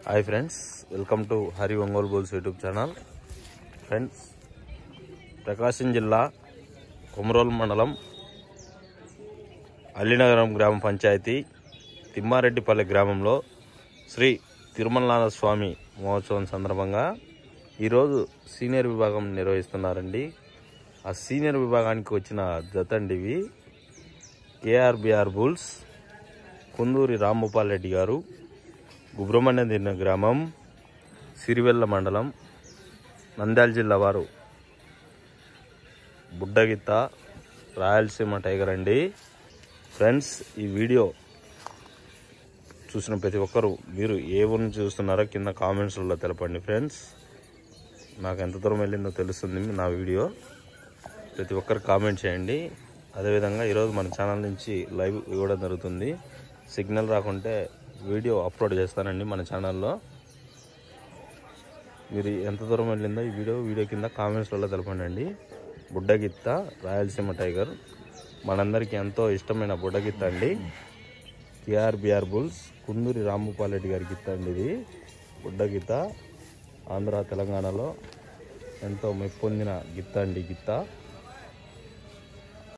Hi friends, welcome to Hari Ongole bulls YouTube channel. Friends, Prakasam జిల్లా కొమరోలు మండలం అల్లినగరం గ్రామ పంచాయతీ తిమ్మారెడ్డిపల్లి గ్రామంలో శ్రీ తిరుమలనాథ స్వామి మహోత్సవం సందర్భంగా ఈరోజు సీనియర్ విభాగం నిర్వహిస్తున్నారండి. ఆ సీనియర్ విభాగానికి వచ్చిన జతండివి కేఆర్బిఆర్ బుల్స్, కుందూరి రాంభూపాల్ రెడ్డి గారు, గుబ్రహ్మణ్య గ్రామం, సిరివెల్ల మండలం, నంద్యాల జిల్లా వారు బుడ్డగిత్త, రాయలసీమ టైగర్ అండి. ఫ్రెండ్స్, ఈ వీడియో చూసిన ప్రతి ఒక్కరు మీరు ఏ ఊరిని చూస్తున్నారో కింద కామెంట్స్లో తెలపండి. ఫ్రెండ్స్, నాకు ఎంత దూరం వెళ్ళిందో తెలుస్తుంది నా వీడియో. ప్రతి ఒక్కరు కామెంట్ చేయండి. అదేవిధంగా ఈరోజు మన ఛానల్ నుంచి లైవ్ ఇవ్వడం జరుగుతుంది. సిగ్నల్ రాకుంటే వీడియో అప్లోడ్ చేస్తానండి మన ఛానల్లో. మీరు ఎంత దూరం వెళ్ళిందో ఈ వీడియో కింద కామెంట్స్లలో తెలపండి. బుడ్డగిత్త, రాయలసీమ టైగర్ మనందరికీ ఎంతో ఇష్టమైన బుడ్డగిత్త అండి. కేఆర్బిఆర్ బుల్స్, కుందూరి రాంభూపాల్ రెడ్డి గారి గిత్త అండి. ఇది బుడ్డగిత్త ఆంధ్ర తెలంగాణలో ఎంతో మెప్పొందిన గిత్త అండి. గిత్త